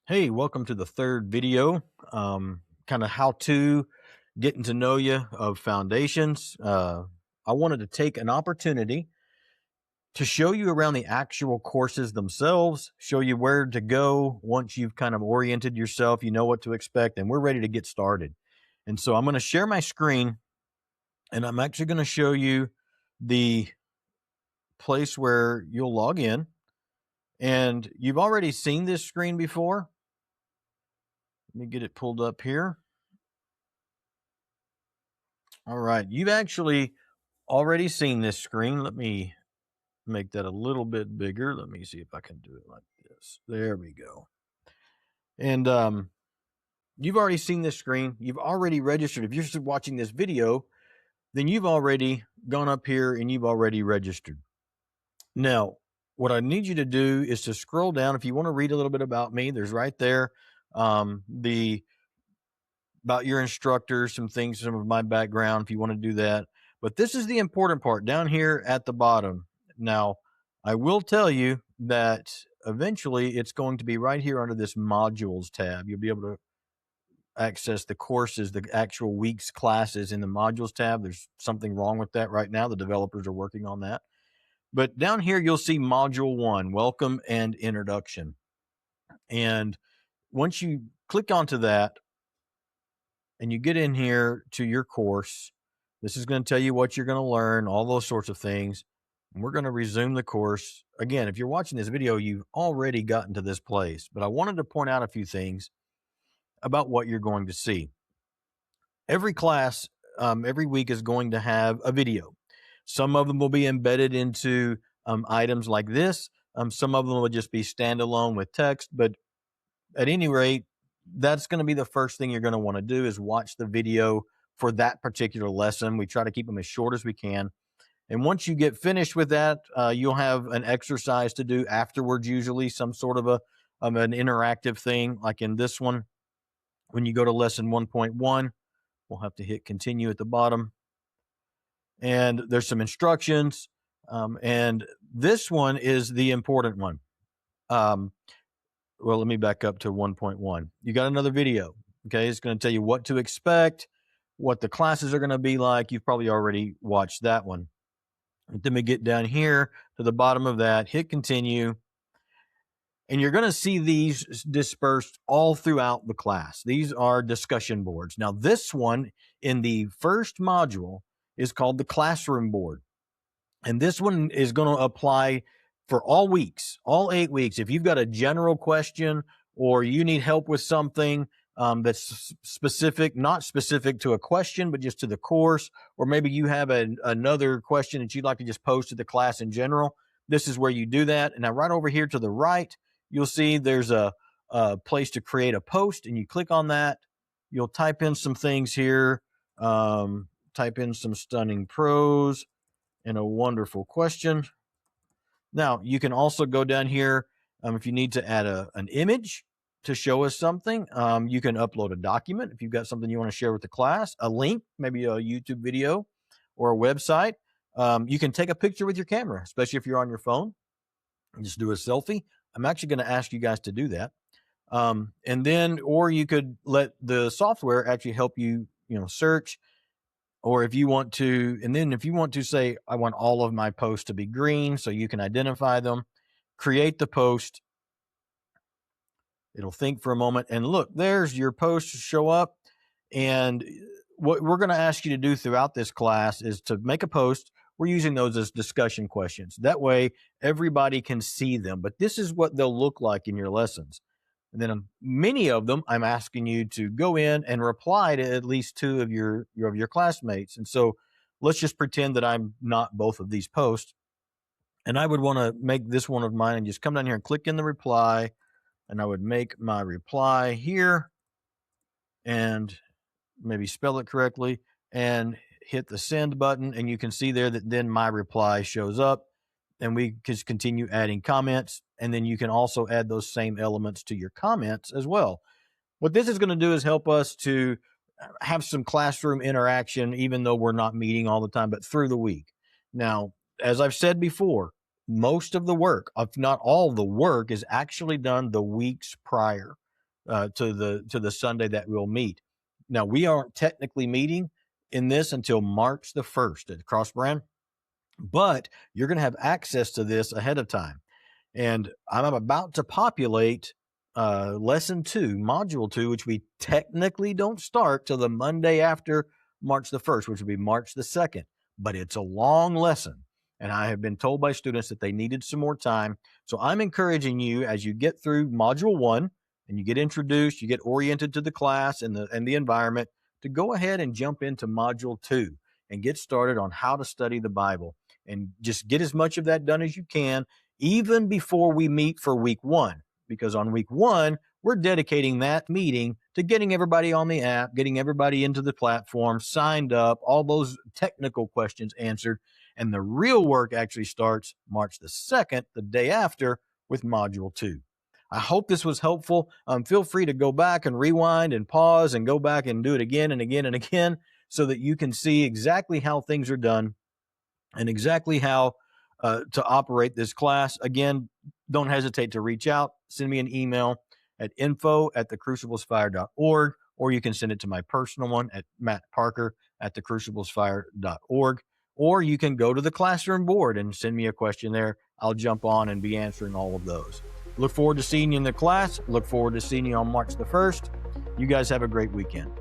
Hey, welcome to the third video. Kind of how to getting to know you of foundations. I wanted to take an opportunity to show you around the actual courses themselves, show you where to go once you've kind of oriented yourself, you know what to expect, and we're ready to get started. And so I'm going to share my screen and I'm actually going to show you the place where you'll log in. And you've already seen this screen before. Let me get it pulled up here. All right, you've actually already seen this screen. Let me make that a little bit bigger. Let me see if I can do it like this. There we go. And you've already seen this screen. You've already registered. If you're just watching this video, then you've already gone up here and you've already registered. Now, what I need you to do is to scroll down. If you want to read a little bit about me, there's right there the about your instructor, some things, some of my background, if you want to do that. But this is the important part down here at the bottom. Now, I will tell you that eventually it's going to be right here under this modules tab. You'll be able to access the courses, the actual week's classes in the modules tab. There's something wrong with that right now. The developers are working on that. But down here, you'll see module 1, welcome and introduction. And once you click onto that, and you get in here to your course, this is going to tell you what you're going to learn, all those sorts of things. And we're going to resume the course. Again, if you're watching this video, you've already gotten to this place, but I wanted to point out a few things about what you're going to see. Every class, every week is going to have a video. Some of them will be embedded into items like this. Some of them will just be standalone with text, but at any rate, that's going to be the first thing you're going to want to do is watch the video for that particular lesson. We try to keep them as short as we can. And once you get finished with that, you'll have an exercise to do afterwards, usually some sort of an interactive thing. Like in this one, when you go to lesson 1.1, we'll have to hit continue at the bottom. And there's some instructions. And this one is the important one. Well, let me back up to 1.1. You got another video. Okay. It's going to tell you what to expect, what the classes are going to be like. You've probably already watched that one. And then we get down here to the bottom of that, hit continue. And you're going to see these dispersed all throughout the class. These are discussion boards. Now, this one in the first module is called the classroom board. And this one is going to apply for all weeks, all 8 weeks. If you've got a general question or you need help with something that's specific, not specific to a question, but just to the course, or maybe you have another question that you'd like to just post to the class in general, this is where you do that. And now right over here to the right, you'll see there's a place to create a post, and you click on that. You'll type in some things here, type in some stunning prose and a wonderful question. Now, you can also go down here if you need to add an image to show us something. You can upload a document if you've got something you want to share with the class, a link, maybe a YouTube video or a website. You can take a picture with your camera, especially if you're on your phone, and just do a selfie. I'm actually going to ask you guys to do that. And then, or you could let the software actually help you, search. Or if you want to, and then if you want to say, I want all of my posts to be green so you can identify them, create the post. It'll think for a moment, and look, there's your post show up. And what we're going to ask you to do throughout this class is to make a post. We're using those as discussion questions. That way everybody can see them, but this is what they'll look like in your lessons. And then many of them, I'm asking you to go in and reply to at least 2 of your classmates. And so let's just pretend that I'm not both of these posts. And I would want to make this one of mine and just come down here and click in the reply. And I would make my reply here and maybe spell it correctly and hit the send button. And you can see there that then my reply shows up. And we just continue adding comments. And then you can also add those same elements to your comments as well. What this is going to do is help us to have some classroom interaction, even though we're not meeting all the time, but through the week. Now, as I've said before, most of the work, if not all the work, is actually done the weeks prior. to the Sunday that we'll meet. Now, we aren't technically meeting in this until March the 1st at Cross Brand, but you're going to have access to this ahead of time. And I'm about to populate lesson 2, module 2, which we technically don't start till the Monday after March the 1st, which would be March the 2nd. But it's a long lesson. And I have been told by students that they needed some more time. So I'm encouraging you, as you get through module 1 and you get introduced, you get oriented to the class and the environment, to go ahead and jump into module 2 and get started on how to study the Bible, and just get as much of that done as you can, even before we meet for week 1. Because on week 1, we're dedicating that meeting to getting everybody on the app, getting everybody into the platform, signed up, all those technical questions answered. And the real work actually starts March the 2nd, the day after, with module 2. I hope this was helpful. Feel free to go back and rewind and pause and go back and do it again and again and again, so that you can see exactly how things are done and exactly how to operate this class. Again, don't hesitate to reach out. Send me an email at info@thecruciblesfire.org, or you can send it to my personal one at mattparker@thecruciblesfire.org, or you can go to the classroom board and send me a question there. I'll jump on and be answering all of those. Look forward to seeing you in the class. Look forward to seeing you on March the 1st. You guys have a great weekend.